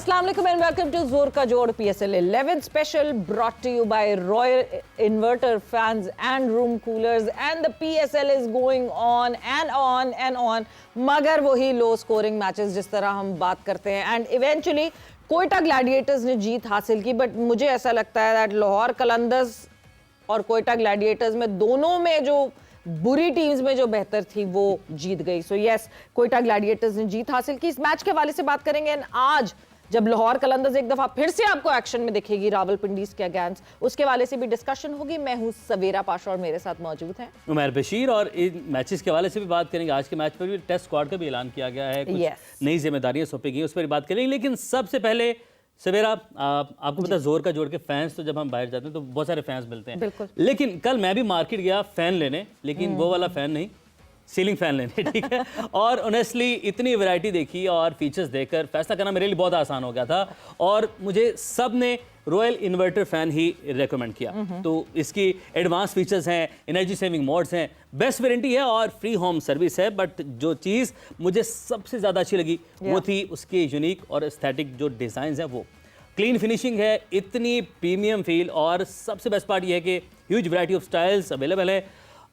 Assalamu alaikum and welcome to Zor Ka Jod PSL 11 special brought to you by Royal Inverter fans and room coolers, and the PSL is going on and on and on. मगर वही low scoring matches जिस तरह हम बात करते हैं and eventually Quetta Gladiators ने जीत हासिल की, बट मुझे ऐसा लगता है दैट लाहौर कलंदर्स और कोयटा ग्लैडिएटर्स में दोनों में जो बुरी टीम्स में जो बेहतर थी वो जीत गई. सो यस, कोयटा ग्लैडिएटर्स ने जीत हासिल की. इस मैच के हवाले से बात करेंगे एंड आज जब लाहौर कलंदर्स एक दफा फिर से आपको एक्शन में दिखेगी रावलपिंडीज के अगेंस्ट, उसके हवाले से भी डिस्कशन होगी. मैं हूं सवेरा पाशा और मेरे साथ मौजूद हैं उमर बशीर, और इन मैचेस के हवाले से भी बात करेंगे. आज के मैच पर भी टेस्ट स्क्वाड का भी ऐलान किया गया है, कुछ नई जिम्मेदारियां सौंपी गई, उस पर बात करेंगे. लेकिन सबसे पहले सवेरा, आपको पता है जोर का जोड़ के फैंस तो जब हम बाहर जाते हैं तो बहुत सारे फैंस मिलते हैं. लेकिन कल मैं भी मार्केट गया फैन लेने, लेकिन वो वाला फैन नहीं, सीलिंग फैन लेने. ठीक है. और ऑनेस्टली इतनी वैरायटी देखी और फीचर्स देखकर फैसला करना मेरे लिए बहुत आसान हो गया था, और मुझे सब ने रॉयल इन्वर्टर फैन ही रेकमेंड किया. तो इसकी एडवांस फीचर्स हैं, एनर्जी सेविंग मोड्स हैं, बेस्ट वारंटी है और फ्री होम सर्विस है. बट जो चीज़ मुझे सबसे ज़्यादा अच्छी लगी वो थी उसके यूनिक और एस्थेटिक जो डिज़ाइन है. वो क्लीन फिनिशिंग है, इतनी प्रीमियम फील, और सबसे बेस्ट पार्ट ये है कि huge variety of styles available है.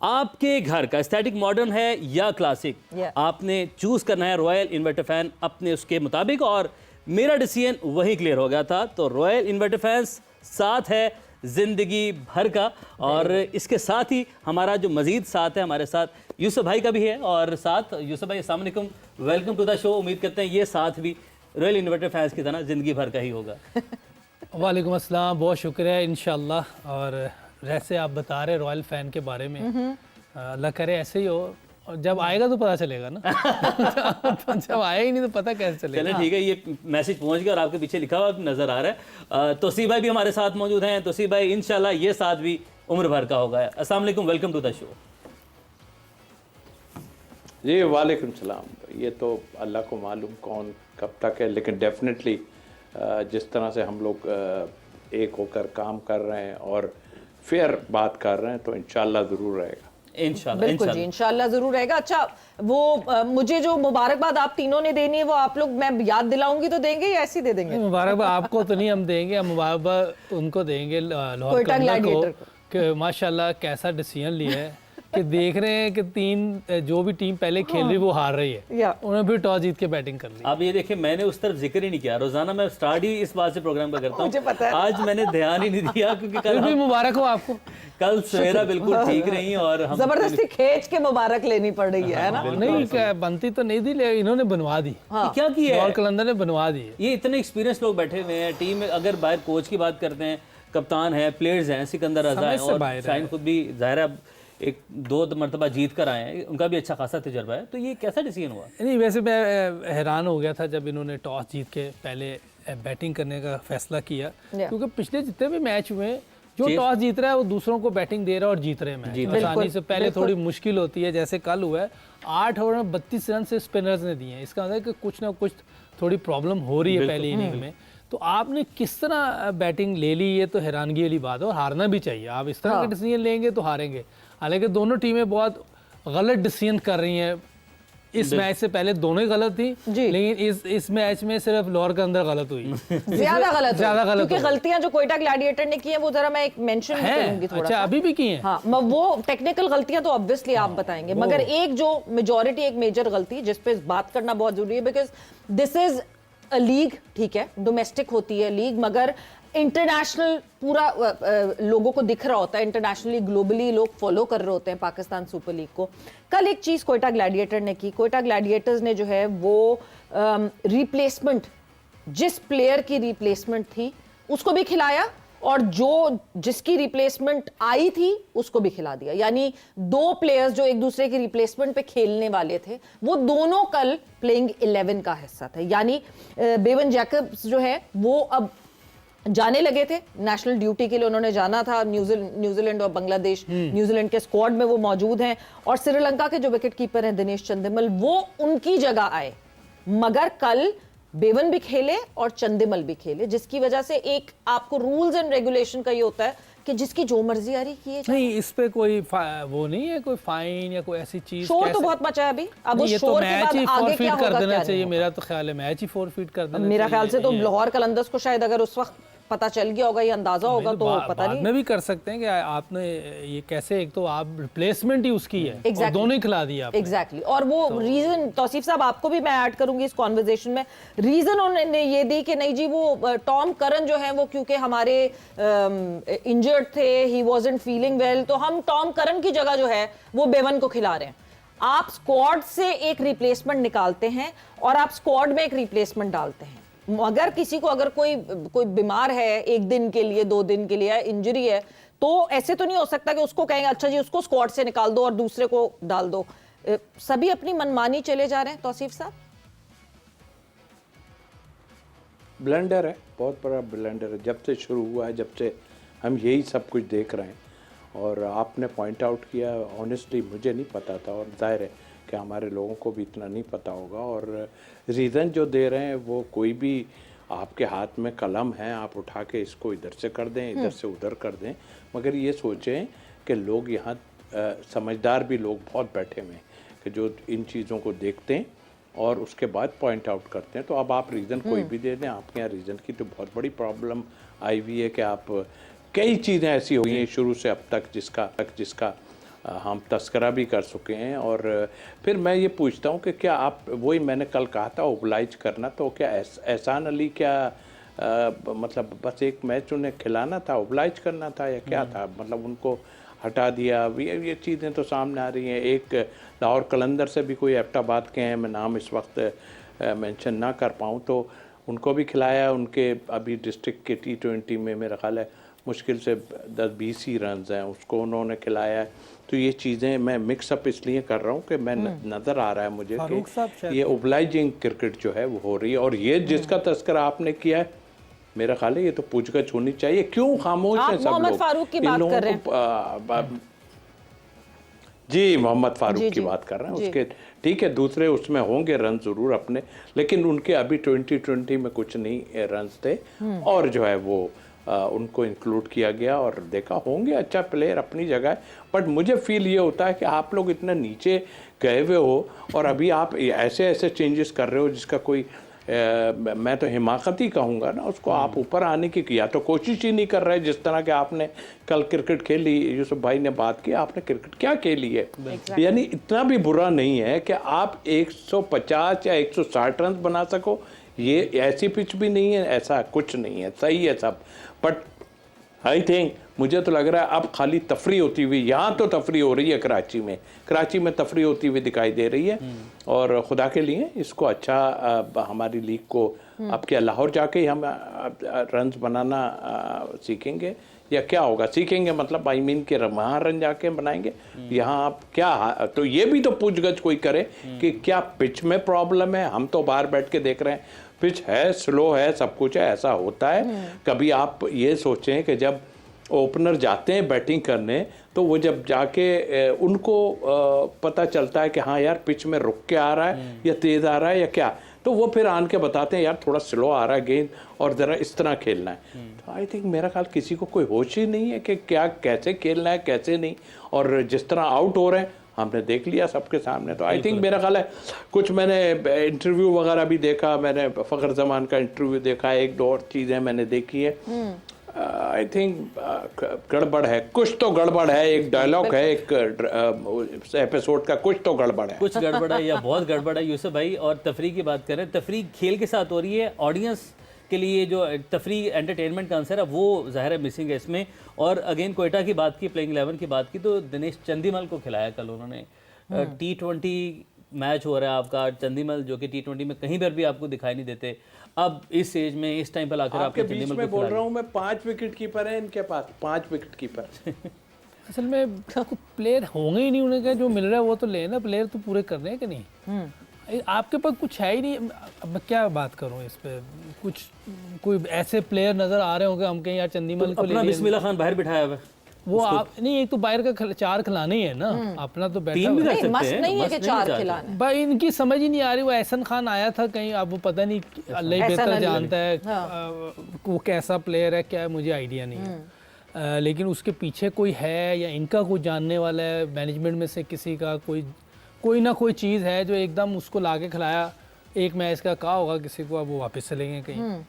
आपके घर का एस्थेटिक मॉडर्न है या क्लासिक, आपने चूज करना है रॉयल इन्वर्टर फैन अपने उसके मुताबिक, और मेरा डिसीजन वही क्लियर हो गया था. तो रॉयल इन्वर्टर फैंस साथ है जिंदगी भर का. और इसके साथ ही हमारा जो मजीद साथ है, हमारे साथ यूसुफ भाई का भी है. और साथ यूसुफ भाई, अस्सलाम वालेकुम, वेलकम टू द शो. उम्मीद करते हैं ये साथ भी रॉयल इन्वर्टर फैंस की तरह जिंदगी भर का ही होगा. वालेकुम अस्सलाम, बहुत शुक्रिया इंशाल्लाह. और जैसे आप बता रहे रॉयल फैन के बारे में, अल्लाह करे ऐसे ही हो. और जब आएगा तो पता चलेगा ना. जब आया ही नहीं तो पता कैसे चलेगा. चलिए ठीक है, ये मैसेज पहुंच गया और आपके पीछे लिखा हुआ नजर आ रहा है. तोसीफ भाई भी हमारे साथ मौजूद हैं. तोसीफ भाई, इंशाल्लाह ये साथ भी उम्र भर का होगा. अस्सलाम वालेकुम, वेलकम टू द शो. जी वालेकुम सलाम. ये तो अल्लाह को मालूम कौन कब तक है, लेकिन डेफिनेटली जिस तरह से हम लोग एक होकर काम कर रहे हैं और फेयर बात कर रहे हैं तो इंशाल्लाह ज़रूर रहेगा. इंशाल्लाह, बिल्कुल जी, इंशाल्लाह जरूर रहेगा. अच्छा, वो मुझे जो मुबारकबाद आप तीनों ने देनी है वो आप लोग, मैं याद दिलाऊंगी तो देंगे या ऐसे ही दे देंगे? मुबारकबाद आपको तो नहीं हम देंगे, हम मुबारकबाद उनको देंगे लाहौर को कि माशाल्लाह कैसा डिसीजन लिया है कि देख रहे हैं कि तीन जो भी टीम पहले खेल रही वो हार रही है, उन्होंने भी टॉस जीत के बैटिंग कर ली. अब ये देखिए, मैंने उस तरफ जिक्र ही नहीं किया. रोजाना मैं स्टार्ट ही इस बात से प्रोग्राम का करता हूँ, आज मैंने ध्यान ही नहीं दिया क्योंकि कल भी मुबारक हो आपको. कल सवेरा बिल्कुल ठीक रही और हम जबरदस्ती खींच के मुबारक लेनी पड़ रही है ना. नहीं, क्या बनती तो नहीं थी, इन्होंने बनवा दी. क्या किया है, लाहौर कलंदर ने बनवा दी. ये इतने एक्सपीरियंस लोग बैठे हुए हैं टीम में. अगर बाहर कोच की बात करते हैं, कप्तान है, प्लेयर्स हैं, सिकंदर रजा है, और शाइन खुद भी जाहिर है एक दो मरतबा जीत कर आए हैं, उनका भी अच्छा खासा तजुर्बा है. तो ये कैसा डिसीजन हुआ? नहीं, वैसे मैं हैरान हो गया था जब इन्होंने टॉस जीत के पहले बैटिंग करने का फैसला किया, क्योंकि पिछले जितने भी मैच हुए जो टॉस जीत रहा है वो दूसरों को बैटिंग दे रहा है और जीत रहे हैं मैच. आसानी से पहले थोड़ी मुश्किल होती है, जैसे कल हुआ है 8 ओवर में 32 रन से स्पिनर्स ने दिए हैं. इसका मतलब है कि कुछ ना कुछ थोड़ी प्रॉब्लम हो रही है पहली इनिंग में. तो आपने किस तरह बैटिंग ले ली, ये तो हैरानगी वाली बात है, और हारना भी चाहिए. आप इस तरह का डिसीजन लेंगे तो हारेंगे. हालांकि दोनों टीमें बहुत गलत डिसीजन कर रही हैं. इस मैच से पहले दोनों ही गलत थी, लेकिन इस मैच में सिर्फ लाहौर के अंदर गलत हुई. ज्यादा गलत क्योंकि हुई. गलतियां जो कोयटा ग्लैडिएटर ने की है वो जरा मैं एक मेंशन करूंगी थोड़ा. अच्छा, अभी भी की हैं? हाँ, वो टेक्निकल गलतियां तो ऑब्वियसली आप बताएंगे, मगर एक जो मेजॉरिटी, एक मेजर गलती जिस पे बात करना बहुत जरूरी है, because this is a league. ठीक है, डोमेस्टिक होती है लीग, मगर इंटरनेशनल पूरा लोगों को दिख रहा होता है, इंटरनेशनली ग्लोबली लोग फॉलो कर रहे होते हैं पाकिस्तान सुपर लीग को. कल एक चीज कोयटा ग्लैडिएटर ने की, कोयटा ग्लैडिएटर्स ने जो है वो रिप्लेसमेंट, जिस प्लेयर की रिप्लेसमेंट थी उसको भी खिलाया, और जिसकी रिप्लेसमेंट आई थी उसको भी खिला दिया. यानी 2 प्लेयर्स जो एक दूसरे की रिप्लेसमेंट पे खेलने वाले थे वो दोनों कल प्लेइंग 11 का हिस्सा थे. यानी बेवन जैकब्स जो है वो अब जाने लगे थे नेशनल ड्यूटी के लिए, उन्होंने जाना था. न्यूजीलैंड और बांग्लादेश, न्यूजीलैंड के स्क्वाड में वो मौजूद हैं, और श्रीलंका के जो विकेट कीपर हैं दिनेश चंदिमल, वो उनकी जगह आए. मगर कल बेवन भी खेले और चंदिमल भी खेले, जिसकी वजह से एक आपको रूल्स एंड रेगुलेशन का ये होता है कि जिसकी जो मर्जी आ रही किए जाए? नहीं, इस पे कोई वो नहीं है, कोई फाइन या कोई ऐसी चीज। शोर तो बहुत मचा है अभी, अब उस ये तो शोर के मैच बाद ही आगे फॉरफिट क्या कर होगा देना क्या चाहिए, नहीं मेरा तो ख्याल है मैच ही फॉरफिट कर देना मेरा ख्याल से तो ये। लाहौर कलंदर्स को शायद अगर उस वक्त पता चल गया होगा, ये अंदाजा होगा तो पता बाद नहीं। में भी कर सकते हैं कि आपने ये कैसे, एक तो आप रिप्लेसमेंट ही उसकी है और Exactly. दोनों ही खिला दिया आपने। एग्जैक्टली और वो रीजन तौसीफ साहब आपको भी मैं ऐड करूंगी इस कॉन्वर्जेशन में, रीजन उन्होंने ये दी कि नहीं जी वो टॉम करन जो है वो क्योंकि हमारे इंजर्ड थे, ही वाजंट फीलिंग वेल, तो हम टॉम करन की जगह जो है वो बेवन को खिला रहे हैं। आप स्क्वाड से एक रिप्लेसमेंट निकालते हैं और आप स्क्वाड में एक रिप्लेसमेंट डालते हैं। अगर किसी को अगर कोई बीमार है 1 दिन के लिए 2 दिन के लिए इंजरी है, तो ऐसे तो नहीं हो सकता कि उसको कहेंगे अच्छा जी उसको स्क्वाड से निकाल दो और दूसरे को डाल दो। सभी अपनी मनमानी चले जा रहे हैं तौसीफ साहब। ब्लेंडर है, बहुत बड़ा ब्लेंडर है। जब से शुरू हुआ है, जब से हम यही सब कुछ देख रहे हैं, और आपने पॉइंट आउट किया, ऑनेस्टली मुझे नहीं पता था और जाहिर है कि हमारे लोगों को भी इतना नहीं पता होगा। और रीज़न जो दे रहे हैं वो कोई भी आपके हाथ में कलम है, आप उठा के इसको इधर से कर दें, इधर से उधर कर दें, मगर ये सोचें कि लोग यहाँ समझदार भी लोग बहुत बैठे हुए हैं कि जो इन चीज़ों को देखते हैं और उसके बाद पॉइंट आउट करते हैं। तो अब आप रीज़न कोई भी दे दें, आपके यहाँ रीज़न की तो बहुत बड़ी प्रॉब्लम आई हुई है कि आप कई चीज़ें ऐसी हुई हैं शुरू से अब तक जिसका हम तस्करा भी कर चुके हैं। और फिर मैं ये पूछता हूँ कि क्या आप, वही मैंने कल कहा था ओबलाइज करना, तो क्या एहसान अली क्या मतलब बस एक मैच उन्हें खिलाना था, ओबलाइज करना था या क्या था? मतलब उनको हटा दिया। ये चीज़ें तो सामने आ रही हैं। एक लाहौर कलंदर से भी कोई एबटाबाद के हैं, मैं नाम इस वक्त मेंशन ना कर पाऊँ, तो उनको भी खिलाया। उनके अभी डिस्ट्रिक्ट के T20 में मेरा ख्याल है मुश्किल से 10-20 ही रन हैं, उसको उन्होंने खिलाया है। तो ये चीज़ें मैं मिक्सअप इसलिए कर रहा हूँ कि मैं नज़र आ रहा है मुझे कि ये ओबलाइजिंग क्रिकेट जो है वो हो रही है। और ये जिसका तज़किरा आपने किया है, मेरा ख्याल है ये तो पूछगछ होनी चाहिए। क्यों खामोश हैं सब लोग? मोहम्मद फारूक की बात कर रहे हैं। जी, मोहम्मद फारूक की बात कर रहे हैं। उसके ठीक है, दूसरे उसमें होंगे रन ज़रूर अपने, लेकिन उनके अभी 2020 में कुछ नहीं रन थे और जो है वो उनको इंक्लूड किया गया और देखा होंगे अच्छा प्लेयर अपनी जगह है। बट मुझे फील ये होता है कि आप लोग इतना नीचे गए हुए हो और अभी आप ऐसे ऐसे चेंजेस कर रहे हो जिसका कोई मैं तो हिमाकत ही कहूँगा ना उसको। आप ऊपर आने की या तो कोशिश ही नहीं कर रहे, जिस तरह के आपने कल क्रिकेट खेली, यूसुफ भाई ने बात की, आपने क्रिकेट क्या खेली है। यानी इतना भी बुरा नहीं है कि आप 150 या 160 रन बना सको, ये ऐसी पिच भी नहीं है, ऐसा कुछ नहीं है, सही है सब। बट आई थिंक मुझे तो लग रहा है अब खाली तफरी होती हुई, यहाँ तो तफरी हो रही है कराची में तफरी होती हुई दिखाई दे रही है। और खुदा के लिए इसको अच्छा हमारी लीग को अब क्या लाहौर जाके ही हम रन्स बनाना सीखेंगे या क्या होगा? सीखेंगे मतलब आई मीन के वहाँ रन जाके बनाएंगे, यहाँ आप क्या? तो ये भी तो पूछगछ कोई करे कि क्या पिच में प्रॉब्लम है? हम तो बाहर बैठ के देख रहे हैं, पिच है, स्लो है, सब कुछ है, ऐसा होता है। कभी आप ये सोचें कि जब ओपनर जाते हैं बैटिंग करने, तो वो जब जाके उनको पता चलता है कि हाँ यार पिच में रुक के आ रहा है या तेज़ आ रहा है या क्या, तो वो फिर आन के बताते हैं यार थोड़ा स्लो आ रहा है गेंद और ज़रा इस तरह खेलना है। तो आई थिंक मेरा ख्याल किसी को कोई होश ही नहीं है कि क्या कैसे खेलना है कैसे नहीं। और जिस तरह आउट हो रहे हैं हमने देख लिया सबके सामने। तो आई थिंक मेरा ख्याल है कुछ मैंने इंटरव्यू वगैरह भी देखा, मैंने फ़खर जमान का इंटरव्यू देखा, 1-2 और चीज़ें मैंने देखी है। आई थिंक गड़बड़ है, कुछ तो गड़बड़ है। एक डायलॉग है एक एपिसोड का, कुछ तो गड़बड़ है, कुछ गड़बड़ है या बहुत गड़बड़ है यूसुफ भाई। और तफरी की बात करें, तफरी खेल के साथ हो रही है, ऑडियंस के लिए जो तफरी एंटरटेनमेंट का आंसर है वो ज़ाहिर है मिसिंग है इसमें। और अगेन कोयटा की बात की, प्लेइंग 11 की बात की, तो दिनेश चंदीमल को खिलाया कल उन्होंने। T20 मैच हो रहा है आपका, चंदीमल जो कि T20 में कहीं पर भी आपको दिखाई नहीं देते, अब इस एज में इस टाइम पर आकर आपके बीच में बोल रहा हूँ मैं। 5 विकेट कीपर है इनके पास, 5 विकेट कीपर। असल में प्लेयर होंगे ही नहीं, उन्हें क्या जो मिल रहा है वो तो लेना, प्लेयर तो पूरे कर रहे हैं कि नहीं? आपके पास कुछ है ही नहीं। अब मैं क्या बात करूं इस पे, कुछ कोई ऐसे प्लेयर नजर आ रहे होंगे हम कहीं यार चंदीमल को अपना बिस्मिल्लाह खान बाहर बिठाया हुआ है वो आप नहीं, एक तो बाहर का 4 खिलाने ही है ना, अपना तो बैठा भी कर सकते मस्त हैं, नहीं है कि मस्त 4 नहीं खिलाने। भाई इनकी समझ ही नहीं आ रही। वो एहसन खान आया था कहीं, अब वो पता नहीं, अल्लाह ही बेहतर जानता है वो कैसा प्लेयर है क्या है, मुझे आइडिया नहीं है। लेकिन उसके पीछे कोई है या इनका कोई जानने वाला है मैनेजमेंट में से किसी का, कोई ना कोई चीज़ है जो एकदम उसको ला के खिलाया, एक मैच का कहा होगा किसी को, अब वो वापस चले गए कहीं।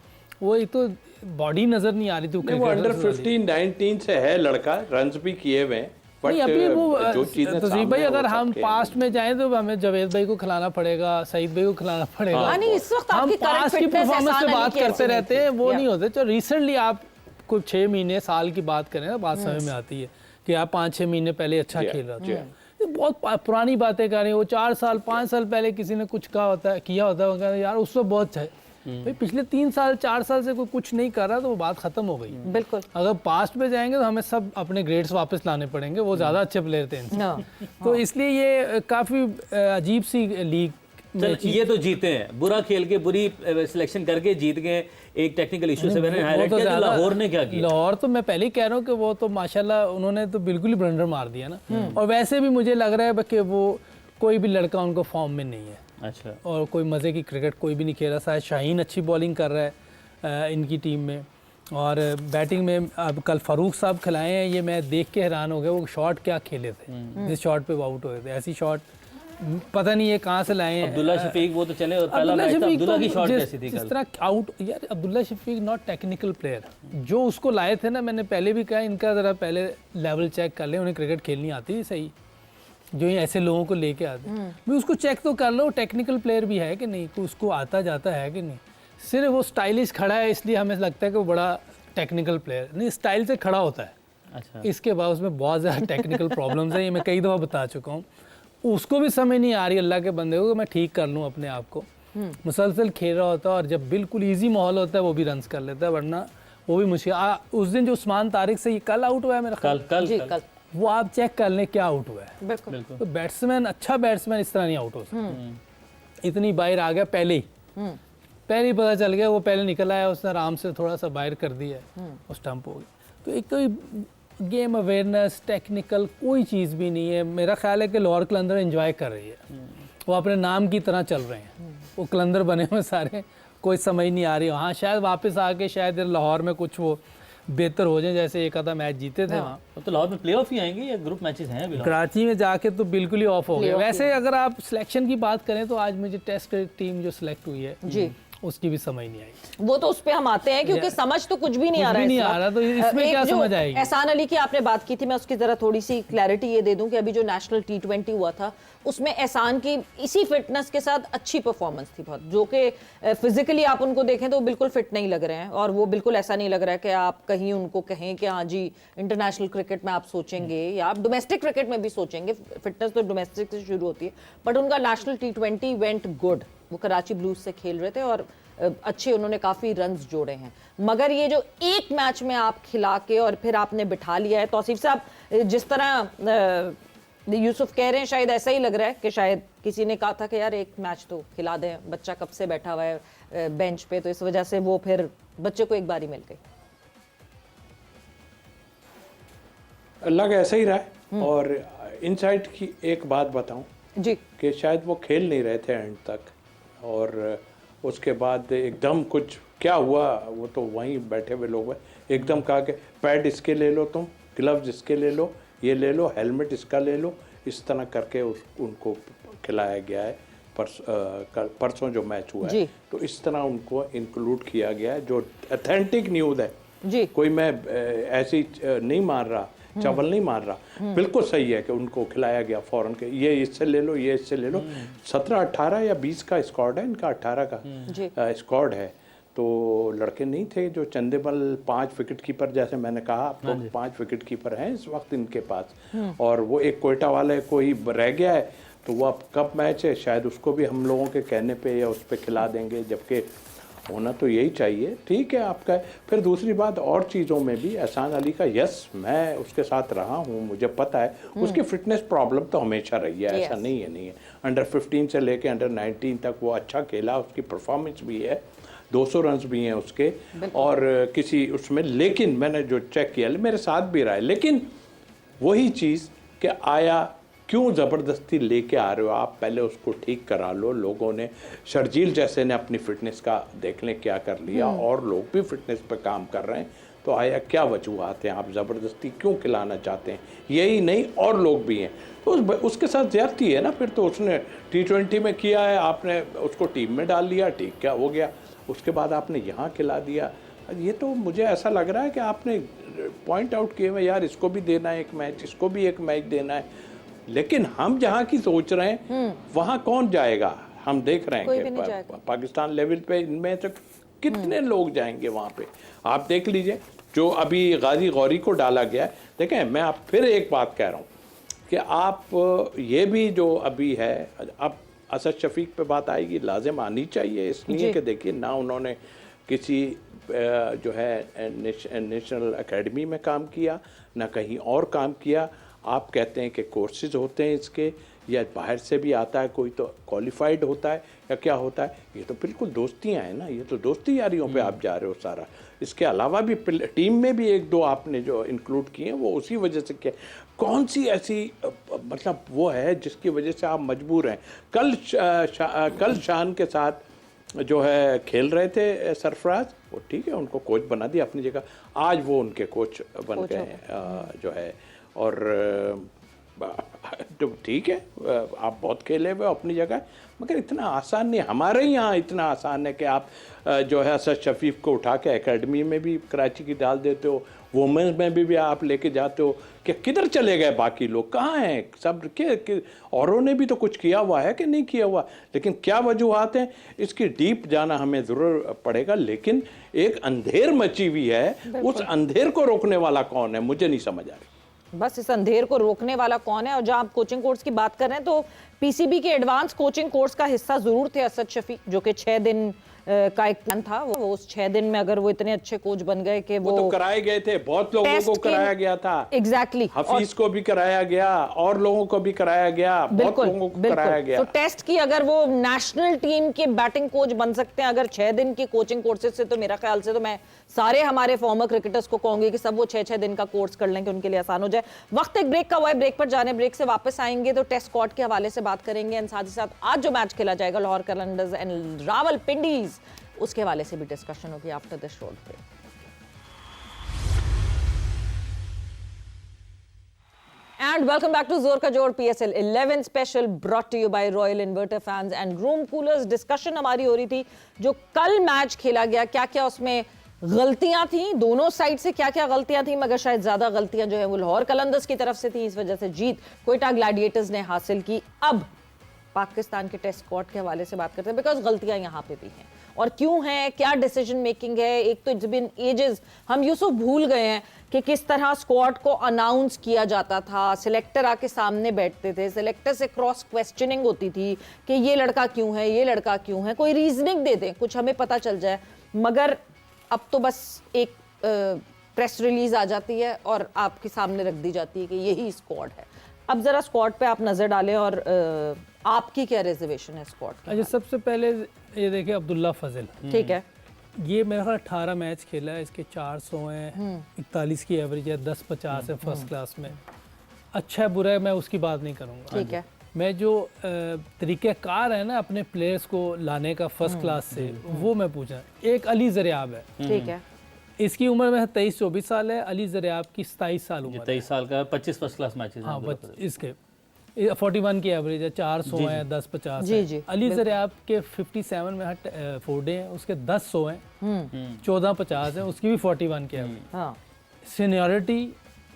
वो एक तो बॉडी नज़र नहीं आ रही थी, वो अंडर 15-19 से है लड़का, रन्स भी किए हुए हैं। नहीं अभी वो जो चीजें तस्वीर भाई, अगर हम पास्ट में जाएं तो हमें जावेद भाई को खिलाना पड़ेगा, सईद भाई को खिलाना पड़ेगा। नहीं, इस वक्त हम आपकी पास्ट की current fitness परफॉर्मेंस पे एहसान बात अली की करते ऐसी रहते हैं, वो या। नहीं होते। तो रिसेंटली आप कुछ 6 महीने साल की बात करें ना, बात समझ में आती है कि आप 5-6 महीने पहले अच्छा खेल रहा था। ये बहुत पुरानी बातें कर रहे हैं, वो 4 साल 5 साल पहले किसी ने कुछ कहा होता है, किया होता है, यार उस वक्त बहुत है भाई, पिछले 3 साल 4 साल से कोई कुछ नहीं कर रहा तो वो बात खत्म हो गई। बिल्कुल। अगर पास्ट में जाएंगे तो हमें सब अपने ग्रेड्स वापस लाने पड़ेंगे, वो ज़्यादा अच्छे प्लेयर थे इनसे। तो इसलिए ये काफ़ी अजीब सी लीग। चल, ये तो जीते हैं, बुरा खेल के बुरी सिलेक्शन करके जीत गए, एक टेक्निकल इशू से मैंने हाईलाइट किया। तो लाहौर ने क्या किया? लाहौर तो मैं पहले ही कह रहा हूँ कि वो तो माशाल्लाह उन्होंने तो बिल्कुल ही ब्लंडर मार दिया ना। और वैसे भी मुझे लग रहा है कि वो कोई भी लड़का उनको फॉर्म में नहीं है। अच्छा। और कोई मज़े की क्रिकेट कोई भी नहीं खेल रहा। शायद शाहीन अच्छी बॉलिंग कर रहा है इनकी टीम में, और बैटिंग में अब कल फ़ारूक साहब खिलाए हैं, ये मैं देख के हैरान हो गया। वो शॉट क्या खेले थे, जिस शॉट पे वो आउट हुए थे, ऐसी शॉट पता नहीं ये कहाँ से लाए हैं। अब्दुल्ला शफीक वो तो चले, और पहला मैच था, अब्दुल्ला की शॉट कैसी थी? जिस तरह आउट, यार Abdullah Shafique not technical player. जो उसको लाए थे ना, मैंने पहले भी कहा इनका ज़रा पहले लेवल चेक कर ले, उन्हें क्रिकेट खेलनी आती सही, जो ये ऐसे लोगों को लेके आते हैं। मैं उसको चेक तो कर लो टेक्निकल प्लेयर भी है कि नहीं, उसको आता जाता है कि नहीं। सिर्फ वो स्टाइलिश खड़ा है इसलिए हमें लगता है कि वो बड़ा टेक्निकल प्लेयर नहीं, स्टाइल से खड़ा होता है। अच्छा। इसके बाद उसमें बहुत ज़्यादा टेक्निकल प्रॉब्लम्स है, ये मैं कई दफ़ा बता चुका हूँ। उसको भी समझ नहीं आ रही अल्लाह के बंदे को कि मैं ठीक कर लूँ अपने आप को। मुसलसल खेल रहा होता है और जब बिल्कुल ईजी माहौल होता है वो भी रन्स कर लेता है, वरना वो भी मुश्किल। उस दिन जो उस्मान तारिक से ये कल आउट हुआ है मेरा कल वो आप चेक कर लें क्या आउट हुआ है। बिल्कुल। तो बैट्समैन, अच्छा बैट्समैन इस तरह नहीं आउट हो सकता। इतनी बाहर आ गया पहले ही पता चल गया, वो पहले निकल आया, उसने आराम से थोड़ा सा बाहर कर दिया, वो स्टंप हो गया। तो एक तो गेम अवेयरनेस, टेक्निकल कोई चीज़ भी नहीं है। मेरा ख्याल है कि लाहौर कलंदर एंजॉय कर रही है, वो अपने नाम की तरह चल रहे हैं, वो कलंदर बने हुए सारे, कोई समझ नहीं आ रही। हाँ शायद वापस आके शायद लाहौर में कुछ वो बेहतर हो जाए, जैसे एक आधा मैच जीते थे वहाँ। तो लाहौर में प्लेऑफ ही आएंगे या ग्रुप मैचेस हैं अभी? कराची में जाके तो बिल्कुल ही ऑफ हो गए। वैसे अगर आप सिलेक्शन की बात करें तो आज मुझे टेस्ट टीम जो सिलेक्ट हुई है जी, उसकी भी समझ नहीं आई। वो तो उस पे हम आते हैं क्योंकि समझ तो कुछ भी नहीं आ रहा है। तो इसमें क्या समझ आएगी? एहसान अली की आपने बात की थी, मैं उसकी जरा थोड़ी सी क्लैरिटी ये दे दूं कि अभी जो नेशनल T20 हुआ था उसमें एहसान की इसी फिटनेस के साथ अच्छी परफॉर्मेंस थी बहुत, जो कि फिजिकली आप उनको देखें तो वो बिल्कुल फिट नहीं लग रहे हैं, और वो बिल्कुल ऐसा नहीं लग रहा है कि आप कहीं उनको कहें कि हाँ जी इंटरनेशनल क्रिकेट में आप सोचेंगे या आप डोमेस्टिक क्रिकेट में भी सोचेंगे। फिटनेस तो डोमेस्टिक से शुरू होती है, बट उनका नेशनल T20 वेंट गुड। वो कराची ब्लूज से खेल रहे थे और अच्छे उन्होंने काफ़ी रन्स जोड़े हैं। मगर ये जो एक मैच में आप खिला के और फिर आपने बिठा लिया है, तौसीफ साहब जिस तरह यूसुफ कह रहे हैं शायद ऐसा ही लग रहा है कि शायद किसी ने कहा था कि यार एक मैच तो खिला दें, बच्चा कब से बैठा हुआ है बेंच पे, तो इस वजह से वो फिर बच्चे को एक बारी मिल गई। अल्लाह का ऐसा ही रहा है। और इनसाइड की एक बात बताऊं जी कि शायद वो खेल नहीं रहे थे एंड तक, और उसके बाद एकदम कुछ क्या हुआ, वो तो वहीं बैठे हुए लोग एकदम कहा कि पैड इसके ले लो, तुम ग्लव्स इसके ले लो, ये ले लो, हेलमेट इसका ले लो, इस तरह करके उनको खिलाया गया है। परसों जो मैच हुआ है तो इस तरह उनको इंक्लूड किया गया है, जो ऑथेंटिक न्यूज़ है जी। कोई मैं ऐसी नहीं मार रहा, चावल नहीं मार रहा, बिल्कुल सही है कि उनको खिलाया गया फौरन के, ये इससे ले लो, ये इससे ले लो। 17, 18 या 20 का स्क्वाड है इनका, 18 का स्क्वाड है। तो लड़के नहीं थे जो चंदेबल 5 विकेट कीपर, जैसे मैंने कहा आपको 5 विकेट कीपर हैं इस वक्त इनके पास, और वो एक कोयटा वाले कोई रह गया है, तो वो अब कब मैच है शायद उसको भी हम लोगों के कहने पे या उस पर खिला देंगे, जबकि होना तो यही चाहिए। ठीक है आपका। फिर दूसरी बात और चीज़ों में भी एहसान अली का, यस मैं उसके साथ रहा हूँ, मुझे पता है उसकी फिटनेस प्रॉब्लम तो हमेशा रही है, ऐसा नहीं है। अंडर 15 से लेके अंडर 19 तक वो अच्छा खेला, उसकी परफॉर्मेंस भी है, 200 रन्स भी हैं उसके, और किसी उसमें, लेकिन मैंने जो चेक किया मेरे साथ भी रहा है, लेकिन वही चीज़ कि आया क्यों ज़बरदस्ती लेके आ रहे हो आप, पहले उसको ठीक करा लो। लोगों ने, शर्जील जैसे ने अपनी फिटनेस का देख लें क्या कर लिया, और लोग भी फिटनेस पे काम कर रहे हैं, तो आया क्या वजूहत हैं, आप ज़बरदस्ती क्यों खिलाना चाहते हैं? यही नहीं और लोग भी हैं, तो उसके साथ ज़्यादती है ना। फिर तो उसने T20 में किया है, आपने उसको टीम में डाल लिया, ठीक क्या हो गया, उसके बाद आपने यहाँ खिला दिया। ये तो मुझे ऐसा लग रहा है कि आपने पॉइंट आउट किए हुए यार इसको भी देना है एक मैच, इसको भी एक मैच देना है, लेकिन हम जहाँ की सोच रहे हैं वहाँ कौन जाएगा? हम देख रहे हैं कि पाकिस्तान लेवल पे इनमें से कितने लोग जाएंगे वहाँ पे। आप देख लीजिए जो अभी गाजी गौरी को डाला गया है। देखें, मैं आप फिर एक बात कह रहा हूँ कि आप ये भी जो अभी है, अब असद शफीक पे बात आएगी, लाजिम आनी चाहिए, इसलिए कि देखिए ना उन्होंने किसी जो है नेशनल एकेडमी में काम किया, ना कहीं और काम किया। आप कहते हैं कि कोर्सेज होते हैं इसके, या बाहर से भी आता है कोई तो क्वालिफाइड होता है, या क्या होता है? ये तो बिल्कुल दोस्तियां हैं ना, ये तो दोस्ती यारियों पे आप जा रहे हो सारा। इसके अलावा भी टीम में भी एक दो आपने जो इंक्लूड किए हैं वो उसी वजह से क्या, कौन सी ऐसी मतलब वो है जिसकी वजह से आप मजबूर हैं? कल शान के साथ जो है खेल रहे थे सरफराज, वो ठीक है, उनको कोच बना दिया अपनी जगह, आज वो उनके कोच बन गए जो है, और तो ठीक है, आप बहुत खेले हुए अपनी जगह, मगर इतना आसान नहीं। हमारे यहाँ इतना आसान है कि आप जो है असद शफीक को उठा के एकेडमी में भी कराची की डाल देते हो, वुमेंस में भी आप लेके जाते हो, कि किधर चले गए बाकी लोग, कहाँ हैं सब के औरों ने भी तो कुछ किया हुआ है कि नहीं किया हुआ? लेकिन क्या वजूहत हैं, इसकी डीप जाना हमें ज़रूर पड़ेगा। लेकिन एक अंधेर मची हुई है, उस अंधेर को रोकने वाला कौन है, मुझे नहीं समझ आ रही। बस इस अंधेर को रोकने वाला कौन है? और जहां आप कोचिंग कोर्स की बात कर रहे हैं, तो पीसीबी के एडवांस कोचिंग कोर्स का हिस्सा जरूर थे असद शफीक, जो कि 6 दिन का एक प्लान था। वो उस 6 दिन में अगर वो इतने अच्छे कोच बन गए कि वो तो कराए गए थे, बहुत लोगों को कराया गया था। एग्जैक्टली, हफीज को भी कराया गया और लोगों को भी कराया गया, बहुत लोगों को कराया गया। तो टेस्ट की अगर वो नेशनल टीम के बैटिंग कोच बन सकते हैं अगर 6 दिन की कोचिंग कोर्सेज से, तो मेरा ख्याल से तो मैं सारे हमारे फॉर्मर क्रिकेटर्स को कहूंगी कि सब वो 6-6 दिन का कोर्स कर लें कि उनके लिए आसान हो जाए। वक्त एक ब्रेक का हुआ है, ब्रेक पर जाने, ब्रेक से वापस आएंगे तो टेस्ट स्क्वाड के हवाले से बात करेंगे, एंड साथ ही साथ आज जो मैच खेला जाएगा लाहौर कलंदर्स एंड रावलपिंडीज, उसके हवाले से भी डिस्कशन होगी after this short break. And welcome back to जोर का जोर PSL 11 special brought to you by Royal Inverter Fans and Room Coolers। Discussion हमारी हो रही थी जो कल मैच खेला गया, क्या क्या उसमें गलतियां थी, दोनों साइड से क्या क्या गलतियां थी, मगर शायद ज्यादा गलतियां जो है वो लाहौर कलंदर्स की तरफ से थी, इस वजह से जीत क्वेटा ग्लैडिएटर्स ने हासिल की। अब पाकिस्तान के टेस्ट स्क्वाड के हवाले से बात करते हैं, बिकॉज गलतियां यहां पे भी हैं और क्यों है, क्या डिसीजन मेकिंग है। एक तो इट्स बीन एजेस, हम यूसुफ भूल गए हैं कि किस तरह स्क्वाड को अनाउंस किया जाता था, सिलेक्टर आके सामने बैठते थे, सिलेक्टर से क्रॉस क्वेश्चनिंग होती थी कि ये लड़का क्यों है, ये लड़का क्यों है, कोई रीजनिंग दे दें, कुछ हमें पता चल जाए। मगर अब तो बस एक प्रेस रिलीज आ जाती है और आपके सामने रख दी जाती है कि यही स्क्वाड है। अब जरा स्क्वाड पे आप नजर डालें और आपकी क्या रिजर्वेशन है स्क्वाड की? अच्छा, सबसे पहले ये देखिए अब्दुल्ला फजल, ठीक है, ये मेरा ख्याल 18 मैच खेला है, इसके 400 हैं, 41 की एवरेज है, 10-50 है फर्स्ट क्लास में। अच्छा है बुरा है मैं उसकी बात नहीं करूँगा, ठीक है। मैं जो तरीक़ेकार है ना अपने प्लेयर्स को लाने का फर्स्ट क्लास से, वो मैं पूछा। एक अली ज़रियाब है, ठीक है, इसकी उम्र में 23-24 साल है, अली ज़रियाब की 27 साल उम्र है। 23 साल का, 25 फर्स्ट क्लास मैचेस। हाँ, इसके 41 की एवरेज है, 400 है, 10-50 जी, है। जी, अली ज़रियाब के 57 में 4 डे हैं, उसके 10-100 हैं, 14-50 है, उसकी भी 41 की एवरेज। हाँ, सीनियरिटी,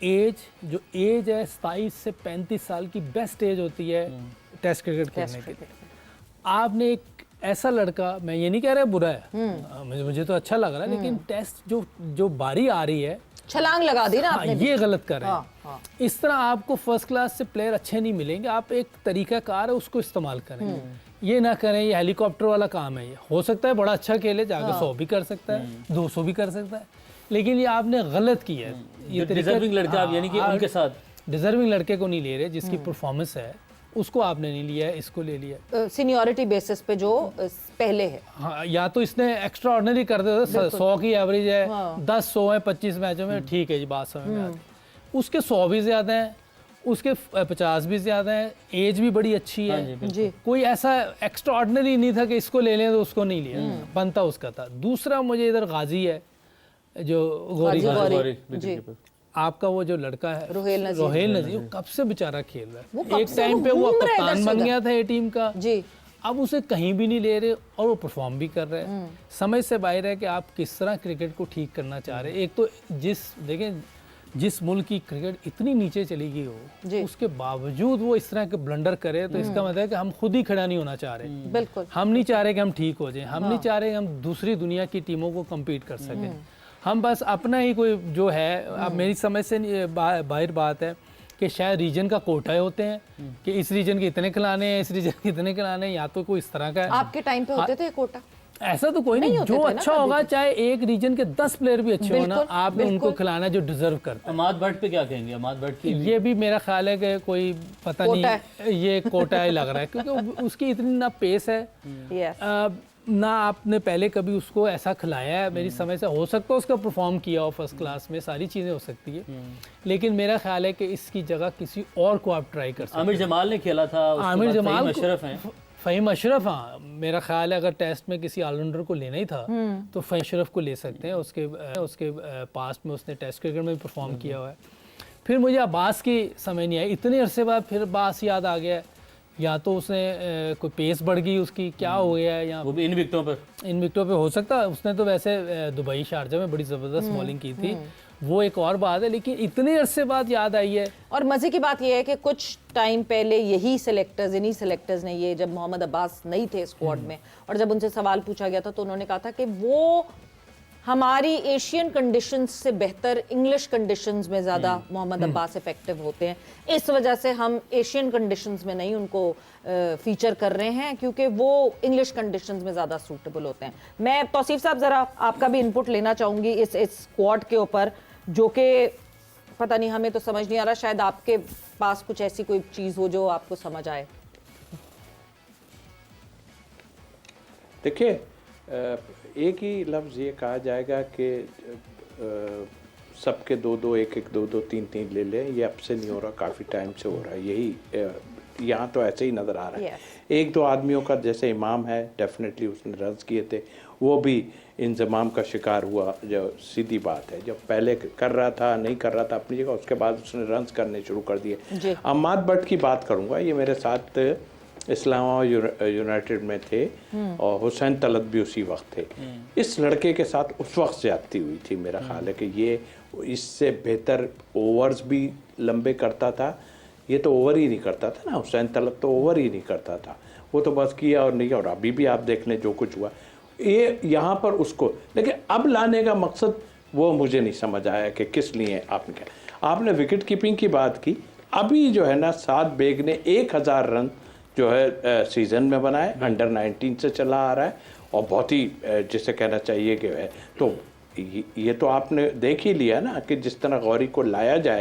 एज, जो एज है 27 से 35 साल की बेस्ट एज होती है टेस्ट क्रिकेट खेलने के लिए। आपने एक ऐसा लड़का, मैं ये नहीं कह रहा बुरा है, मुझे तो अच्छा लग रहा है, लेकिन टेस्ट जो बारी आ रही है, छलांग लगा दी ना आपने, ये गलत कर रहे हैं। हाँ। इस तरह आपको फर्स्ट क्लास से प्लेयर अच्छे नहीं मिलेंगे, आप एक तरीकाकार है उसको इस्तेमाल करें, ये ना करें ये हेलीकॉप्टर वाला काम है। ये हो सकता है बड़ा अच्छा खेले, जाकर 100 भी कर सकता है, 200 भी कर सकता है, लेकिन ये आपने गलत किया है। ये डिजर्विंग लड़का, यानी कि उनके साथ डिजर्विंग लड़के को नहीं ले रहे, जिसकी परफॉर्मेंस है उसको आपने नहीं लिया है, इसको ले लिया सीनियरिटी बेसिस पे जो पहले है। हाँ, या तो इसने एक्स्ट्रा ऑर्डिनरी कर दे, 100 की एवरेज है, 10-100 है 25 मैचों में, ठीक है जी, बात समझ में आती है। उसके 100 भी ज्यादा हैं, उसके 50 भी ज्यादा है, एज भी बड़ी अच्छी है जी। कोई ऐसा एक्स्ट्रा ऑर्डिनरी नहीं था कि इसको ले लें तो उसको नहीं लिया, बनता उसका था। दूसरा मुझे इधर गाजी है, जो गौरी गौरी, जी। आपका वो जो लड़का है रोहेल नजीर, वो कब से बेचारा खेल रहा वो है। कब एक से टाइम पे वो घूम रहा है कप्तान इधर से बन उधर। गया था ये टीम का जी। अब उसे कहीं भी नहीं ले रहे और वो परफॉर्म भी कर रहे हैं। समझ से बाहर है कि आप किस तरह क्रिकेट को ठीक करना चाह रहे हैं। एक तो देखें जिस मुल्क की क्रिकेट इतनी नीचे चली गई हो, उसके बावजूद वो इस तरह के ब्लंडर करे, तो इसका मतलब है कि हम खुद ही खड़ा नहीं होना चाह रहे। बिल्कुल। हम नहीं चाह रहे कि हम ठीक हो जाएं, हम नहीं चाह रहे कि हम दूसरी दुनिया की टीमों को कम्पीट कर सकें। हम बस अपना ही कोई जो है, अब मेरी समझ से बाहर बात है कि शायद रीजन का कोटा होते हैं कि इस रीजन के इतने खिलाने हैं, इस रीजन के इतने खिलाने हैं, या तो कोई इस तरह का है। आपके टाइम पे होते थे कोटा? ऐसा तो कोई नहीं, जो अच्छा होगा, चाहे एक रीजन के 10 प्लेयर भी अच्छे होना, आपने उनको खिलाना जो डिजर्व करते हैं। अमाद भट्ट पे क्या कहेंगे? अमाद भट्ट की ये भी मेरा ख्याल है कि कोई पता नहीं, ये कोटा ही लग रहा है क्योंकि उसकी इतनी ना पेस है, ना आपने पहले कभी उसको ऐसा खिलाया है। मेरी समझ से हो सकता है उसका परफॉर्म किया हो फर्स्ट क्लास में, सारी चीज़ें हो सकती है, लेकिन मेरा ख्याल है कि इसकी जगह किसी और को आप ट्राई कर सकते हैं। आमिर जमाल ने खेला था, आमिर जमाल, अशरफ हैं, फ़हीम अशरफ, हाँ मेरा ख्याल है अगर टेस्ट में किसी ऑलराउंडर को लेना ही था तो फ़हीम अशरफ को ले सकते हैं। उसके पास्ट में उसने टेस्ट क्रिकेट में भी परफॉर्म किया हुआ है। फिर मुझे अब्बास की समझ नहीं आई, इतने अरसे बाद फिर अब्बास याद आ गया, या तो उसने कोई पेस बढ़ गई उसकी, क्या हो गया है, या वो भी इन विकेटों पे हो सकता है। उसने तो वैसे दुबई शारजा में बड़ी ज़बरदस्त बॉलिंग की थी, वो एक और बात है, लेकिन इतने अरसे बाद याद आई है। और मजे की बात यह है कि कुछ टाइम पहले इन्हीं सेलेक्टर्स ने ये, जब मोहम्मद अब्बास नहीं थे स्क्वाड में, और जब उनसे सवाल पूछा गया था तो उन्होंने कहा था कि वो हमारी एशियन कंडीशंस से बेहतर इंग्लिश कंडीशंस में ज़्यादा मोहम्मद अब्बास इफेक्टिव होते हैं, इस वजह से हम एशियन कंडीशंस में नहीं उनको फीचर कर रहे हैं, क्योंकि वो इंग्लिश कंडीशंस में ज़्यादा सूटेबल होते हैं। मैं तौसीफ साहब ज़रा आपका भी इनपुट लेना चाहूँगी इस स्क्वाड के ऊपर, जो कि पता नहीं, हमें तो समझ नहीं आ रहा, शायद आपके पास कुछ ऐसी कोई चीज़ हो जो आपको समझ आए। देखिए, एक ही लफ्ज़ ये कहा जाएगा कि सबके दो दो तीन ले लें, ये अब से नहीं हो रहा, काफ़ी टाइम से हो रहा है। यही यहाँ तो ऐसे ही नज़र आ रहा है। एक दो आदमियों का, जैसे इमाम है, डेफिनेटली उसने रन्स किए थे, वो भी इंजमाम का शिकार हुआ, जो सीधी बात है। जब पहले कर रहा था, नहीं कर रहा था अपनी जगह, उसके बाद उसने रन्स करने शुरू कर दिए। अम्माद भट्ट की बात करूँगा, ये मेरे साथ इस्लामाबाद यूनाइटेड में थे और हुसैन तलत भी उसी वक्त थे। इस लड़के के साथ उस वक्त ज्यादती हुई थी। मेरा ख्याल है कि ये इससे बेहतर ओवर्स भी लंबे करता था, ये तो ओवर ही नहीं करता था ना, हुसैन तलत तो ओवर ही नहीं करता था, वो तो बस किया और नहीं किया। और अभी भी आप देख लें जो कुछ हुआ, ये यहाँ पर उसको, लेकिन अब लाने का मकसद वो मुझे नहीं समझ आया कि किस लिए आपने किया। आपने विकेट कीपिंग की बात की, अभी जो है ना साद बेग ने 1000 रन जो है सीज़न में बनाए, अंडर 19 से चला आ रहा है, और बहुत ही जिसे कहना चाहिए कि है, तो ये तो आपने देख ही लिया ना कि जिस तरह गौरी को लाया जा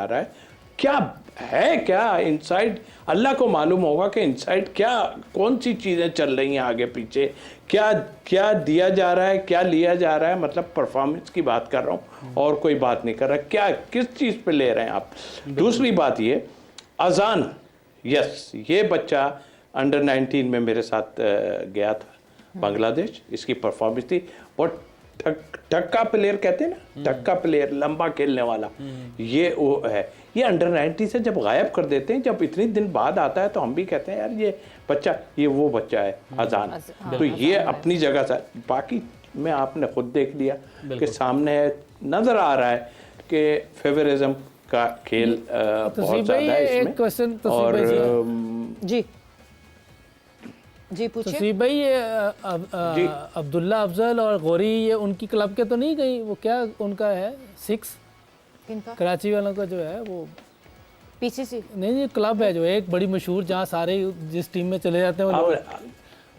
रहा है, क्या इनसाइड, अल्लाह को मालूम होगा कि इनसाइड क्या, कौन सी चीज़ें चल रही हैं आगे पीछे, क्या दिया जा रहा है, क्या लिया जा रहा है। मतलब परफॉर्मेंस की बात कर रहा हूँ और कोई बात नहीं कर रहा, किस चीज़ पे ले रहे हैं आप। दूसरी बात ये अजान, यस, ये बच्चा अंडर 19 में मेरे साथ गया था बांग्लादेश, इसकी परफॉर्मेंस थी बहुत टक्का प्लेयर कहते हैं ना, टक्का प्लेयर, लंबा खेलने वाला, ये वो है। ये अंडर 19 से जब गायब कर देते हैं, जब इतने दिन बाद आता है, तो हम भी कहते हैं यार ये बच्चा, ये वो बच्चा है अजान। तो ये अपनी जगह से, बाकी में आपने खुद देख लिया कि सामने नजर आ रहा है कि फेवरिज्म का खेल बहुत ज्यादा है इसमें। एक क्वेश्चन और जी पूछिए। तस्वीर भाई, ये अब्दुल्ला अफजल और गौरी, ये उनकी क्लब के तो नहीं गई, वो क्या उनका है 6 कराची वालों का जो है वो पीसीसी नहीं, ये क्लब है जो एक बड़ी मशहूर, जहाँ सारे जिस टीम में चले जाते हैं वो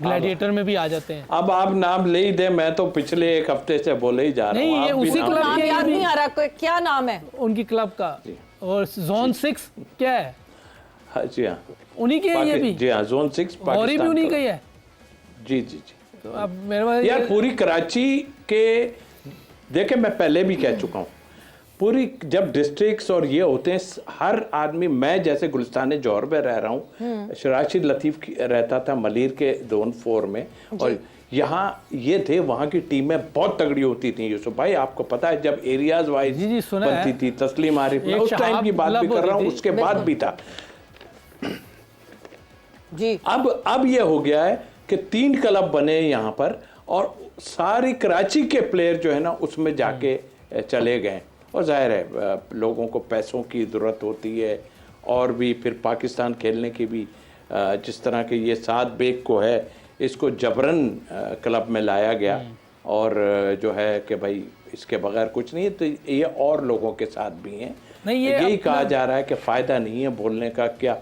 ग्लैडिएटर में भी आ जाते हैं। अब आप नाम ले ही दे, मैं तो पिछले एक हफ्ते से बोले ही जा रहा हूँ। नहीं, ये उसी क्लब नाम याद नहीं आ रहा, क्या नाम है उनकी क्लब का, और जोन 6 क्या है? जी हाँ, उन्हीं के ये भी। जी हाँ, जोन 6 पाकिस्तान भी उन्हीं का ही है। जी जी जी। तो अब मेरे पास यार पूरी कराची के, देखे मैं पहले भी कह चुका हूँ, पूरी जब डिस्ट्रिक्ट्स और ये होते हैं, हर आदमी, मैं जैसे गुलिस्तान जौहर में रह रहा हूँ, शराशिद लतीफ़ रहता था मलीर के जोन 4 में, और यहाँ ये थे, वहाँ की टीमें बहुत तगड़ी होती थी यूसुफ भाई, आपको पता है जब एरियाज वाइज जी सुना बनती थी, तस्लीम आरिफ, मैं उस टाइम की बात भी कर रहा हूँ, उसके बाद भी था जी। अब ये हो गया है कि 3 क्लब बने यहाँ पर और सारी कराची के प्लेयर जो है ना उसमें जाके चले गए, और जाहिर है लोगों को पैसों की ज़रूरत होती है, और भी फिर पाकिस्तान खेलने की भी जिस तरह के ये साद बेग को है इसको जबरन क्लब में लाया गया, और जो है कि भाई इसके बगैर कुछ नहीं है, तो ये और लोगों के साथ भी हैं। यही कहा जा रहा है कि फ़ायदा नहीं है बोलने का, क्या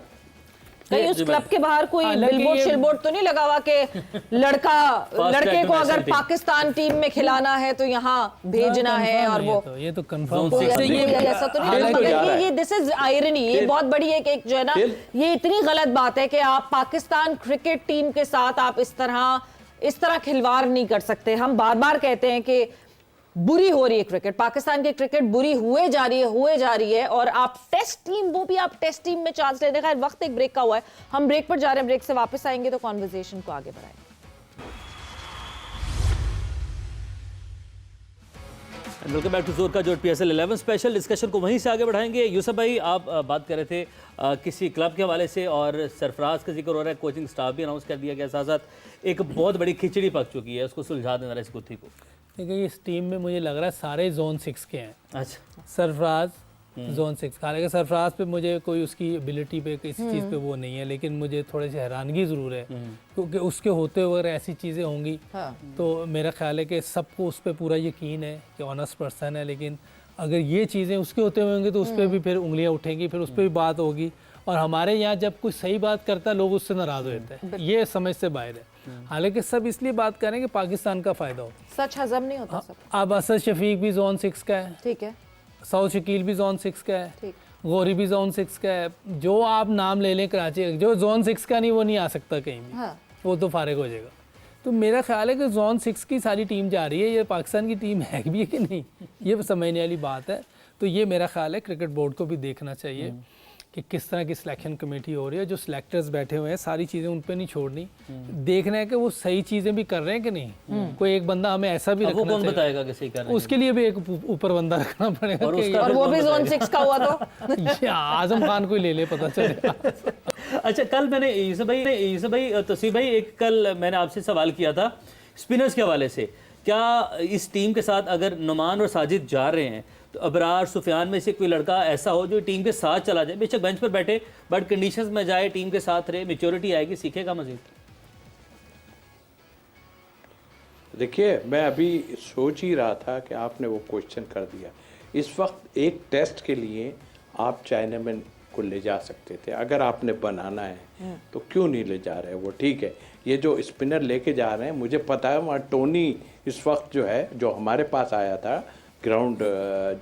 कहीं उस क्लब के बाहर कोई बिलबोर्ड शिलबोर्ड तो नहीं लगा हुआ कि लड़के को अगर पाकिस्तान टीम में खिलाना है तो यहाँ भेजना है, और वो ये तो कंफर्म ऐसा तो नहीं। ये दिस इज आयरनी, ये बहुत बड़ी एक जो है ना, ये इतनी गलत बात है कि आप पाकिस्तान क्रिकेट टीम के साथ आप इस तरह खिलवाड़ नहीं कर सकते। हम बार बार कहते हैं कि बुरी हो रही है क्रिकेट, पाकिस्तान की क्रिकेट बुरी हुए जा रही है, और आप टेस्ट टीम, वो भी आप टेस्ट टीम में चांस ले देखा। वक्त एक ब्रेक का हुआ है, हम ब्रेक पर जा रहे हैं, ब्रेक से वापस आएंगे तो कॉन्वर्सेशन को आगे बढ़ाएंगे। वेलकम बैक टू जोर का जोर PSL 11 स्पेशल। डिस्कशन को वहीं से आगे बढ़ाएंगे। यूसुफ भाई, आप बात कर रहे थे किसी क्लब के हवाले से, और सरफराज का जिक्र हो रहा है, कोचिंग स्टाफ भी अनाउंस कर दिया गया, साथ साथ एक बहुत बड़ी खिचड़ी पक चुकी है, उसको सुलझा देना इस गुत्थी को। देखिए इस टीम में मुझे लग रहा है सारे जोन 6 के हैं। अच्छा, सरफराज जोन 6, हालांकि सरफराज पे मुझे कोई उसकी एबिलिटी पे किसी चीज़ पे वो नहीं है, लेकिन मुझे थोड़ी सी हैरानगी ज़रूर है क्योंकि उसके होते हुए अगर ऐसी चीज़ें होंगी तो मेरा ख्याल है कि सबको उस पर पूरा यकीन है कि ऑनेस्ट पर्सन है, लेकिन अगर ये चीज़ें उसके होते हुए होंगी तो उस पर भी फिर उंगलियाँ उठेंगी, फिर उस पर भी बात होगी, और हमारे यहाँ जब कोई सही बात करता है लोग उससे नाराज़ हो जाते हैं, ये समझ से बाहर है। हालांकि सब इसलिए बात करें कि पाकिस्तान का फ़ायदा हो, सच हजम नहीं होता सब। अब असद शफीक भी जोन 6 का है, ठीक है, सऊद शकील भी जोन 6 का है, गौरी भी जोन 6 का है, जो आप नाम ले लें कराची, जो जोन 6 का नहीं वो नहीं आ सकता कहीं भी, हाँ। वो तो फारिग हो जाएगा। तो मेरा ख्याल है कि जोन 6 की सारी टीम जा रही है, ये पाकिस्तान की टीम है भी है कि नहीं, ये समझने वाली बात है। तो ये मेरा ख्याल है क्रिकेट बोर्ड को भी देखना चाहिए कि किस तरह की सिलेक्शन कमेटी हो रही है, जो सिलेक्टर्स बैठे हुए हैं सारी चीज़ें उन पे नहीं छोड़नी, देखना है कि वो सही चीज़ें भी कर रहे हैं कि नहीं। कोई एक बंदा हमें ऐसा भी रखना, वो कौन बताएगा कि सही कर रहे हैं? उसके लिए भी एक ऊपर बंदा रखना पड़ेगा, और वो भी जोन 6 का हुआ तो आजम खान को ले ले, पता चलेगा। अच्छा, कल मैंने यूसुफ भाई तस्वीर भाई, एक कल मैंने आपसे सवाल किया था स्पिनर्स के हवाले से, क्या इस टीम के साथ अगर नुमान और साजिद जा रहे हैं तो अबरार सुफियान में से कोई लड़का ऐसा हो जो टीम के साथ चला जाए, बेशक बेंच पर बैठे बट कंडीशंस में जाए, टीम के साथ रहे, मैच्योरिटी आएगी, सीखेगा मजीद। देखिए, मैं अभी सोच ही रहा था कि आपने वो क्वेश्चन कर दिया। इस वक्त एक टेस्ट के लिए आप चाइनामैन को ले जा सकते थे, अगर आपने बनाना है तो क्यों नहीं ले जा रहे? वो ठीक है, ये जो स्पिनर लेके जा रहे हैं, मुझे पता है वहाँ टोनी इस वक्त जो है, जो हमारे पास आया था, ग्राउंड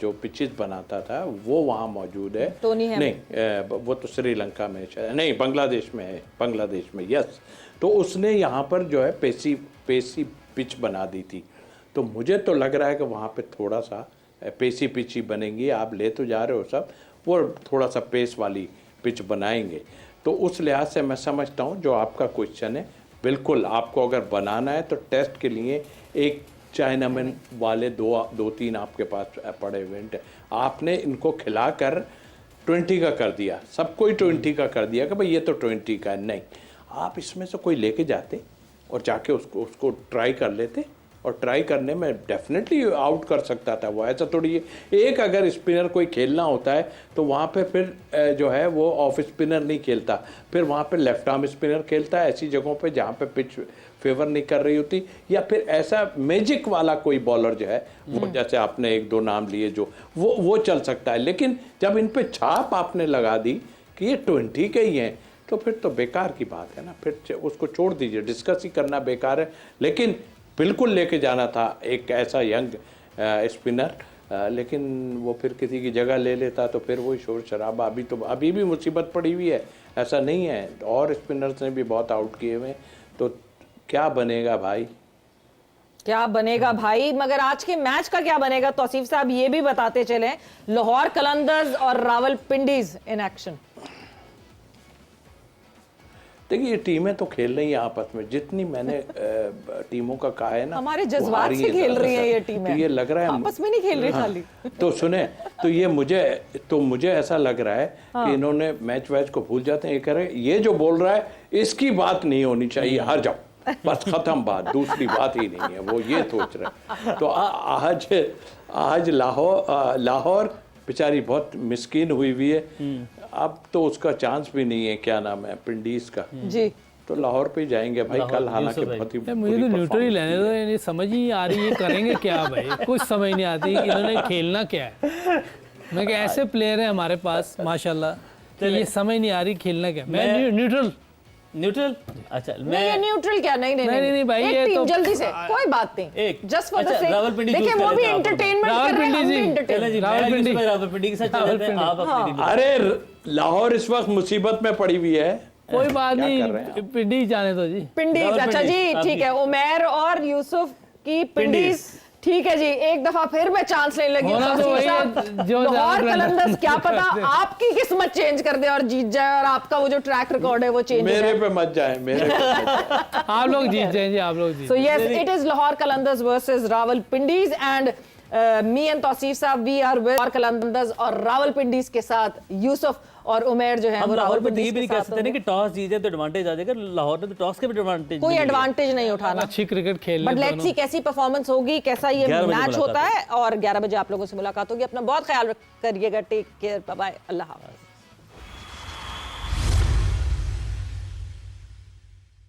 जो पिचेस बनाता था वो वहाँ मौजूद है। टोनी है नहीं, वो तो श्रीलंका में नहीं, बांग्लादेश में है, बांग्लादेश में, यस। तो उसने यहाँ पर जो है पेसी पिच बना दी थी, तो मुझे तो लग रहा है कि वहाँ पे थोड़ा सा पेसी पिच ही बनेंगी। आप ले तो जा रहे हो सब, वो थोड़ा सा पेस वाली पिच बनाएंगे। तो उस लिहाज से मैं समझता हूँ जो आपका क्वेश्चन है, बिल्कुल आपको अगर बनाना है तो टेस्ट के लिए एक चाइनामैन वाले दो तीन आपके पास पड़े हुए हैं, आपने इनको खिलाकर 20 का कर दिया, सब कोई 20 का कर दिया कि भाई ये तो 20 का है। नहीं, आप इसमें से कोई लेके जाते और जाके उसको ट्राई कर लेते, और ट्राई करने में डेफिनेटली आउट कर सकता था वो, ऐसा थोड़ी है। एक अगर स्पिनर कोई खेलना होता है तो वहाँ पे फिर जो है वो ऑफ स्पिनर नहीं खेलता, फिर वहाँ पे लेफ्ट आर्म स्पिनर खेलता है ऐसी जगहों पे जहाँ पे पिच फेवर नहीं कर रही होती, या फिर ऐसा मैजिक वाला कोई बॉलर जो है वो, जैसे आपने एक दो नाम लिए जो वो चल सकता है। लेकिन जब इन पे छाप आपने लगा दी कि ये 20 के ही हैं, तो फिर तो बेकार की बात है ना, फिर उसको छोड़ दीजिए, डिस्कस ही करना बेकार है। लेकिन बिल्कुल लेके जाना था एक ऐसा यंग स्पिनर, लेकिन वो फिर किसी की जगह ले लेता तो फिर वही शोर शराबा। अभी भी मुसीबत पड़ी हुई है, ऐसा नहीं है, और स्पिनर्स ने भी बहुत आउट किए हुए, तो क्या बनेगा भाई, क्या बनेगा भाई। मगर आज के मैच का क्या बनेगा, तौसीफ साहब ये भी बताते चले। लाहौर कलंदर्स और रावलपिंडीज इन एक्शन। देखिए ये टीमें तो खेल रही हैं आपस में, जितनी मैंने टीमों का कहा है ना, हमारे वो जज्बात हारी से हैं खेल रही हैं ये ज़्यादातर। टीमें, तो ये लग रहा है आपस में नहीं खेल रही खाली। तो सुने, तो ये मुझे ऐसा लग रहा है कि इन्होंने मैच वैच को भूल जाते हैं। ये कह रहे हैं ये जो बोल रहा है इसकी बात नहीं होनी चाहिए, हार जाओ बस, खत्म बात, दूसरी बात ही नहीं है, वो ये सोच रहे हैं। तो आज लाहौर बेचारी बहुत मिस्कीन हुई है। अब तो उसका चांस भी नहीं है, क्या नाम है, पिंडीज का जी, तो लाहौर पे जाएंगे भाई कल, हालांकि बहुत ही मुझे तो न्यूट्रल ही लेने दो, ये समझ ही नहीं आ रही ये करेंगे क्या भाई, कुछ समझ नहीं आती इन्होंने खेलना क्या है। मैं क्या ऐसे प्लेयर हैं हमारे पास माशाल्लाह, तो ये समझ नहीं आ रही खेलना क्या। मैं न्यूट्रल अच्छा नहीं न्यूट्रल क्या, नहीं भाई, एक ये टीम तो जल्दी से, कोई बात नहीं, एक just for the sake, Rawalpindi देखिए वो भी रावलपिंडी एंटरटेनमेंट कर रहे हैं, हम भी चले entertain। जी, रावलपिंडी के साथ चले थे आप अपनी टीम। अरे लाहौर इस वक्त मुसीबत में पड़ी हुई है, कोई बात क्या कर रहे हैं नहीं, पिंडी जाने दो जी। पिंडीज, अच्छा जी रावलपिंडी, ठीक है, उमैर और यूसुफ की पिंडीज, ठीक है जी, एक दफा फिर मैं चांस लेने लगी हूं। होना तो तफसीर वही साहब, है, जो लाहौर ज्यादा कलंदर्स, क्या पता आपकी किस्मत चेंज कर दे और जीत जाए, और आपका वो जो ट्रैक रिकॉर्ड है वो चेंज हो मेरे जाए। पे मत जाए, मेरे पे मत जाए। आप लोग जीत जाएंगे, आप लोग जीत। So yes, it is Lahore Qalandars versus Rawalpindis and me and Tausif साहब we are with Lahore Qalandars और रावलपिंडीज के साथ यूसुफ और उमैर जो है हम वो लाहौर पे रावलपिंडीज ये भी नहीं के कह साथ सकते ना होंगे। कि टॉस जीते तो एडवांटेज आ जाएगा, लाहौर ने तो टॉस का भी एडवांटेज कोई एडवांटेज नहीं उठाना, अच्छी क्रिकेट खेल बट लेट्स सी कैसी परफॉर्मेंस होगी, कैसा ये 11 बजे मैच मुलाकात होता है, और 11 बजे आप लोगों से मुलाकात होगी। अपना बहुत ख्याल करिएगा, टेक केयर, बाय बाय, अल्लाह हाफ़िज़।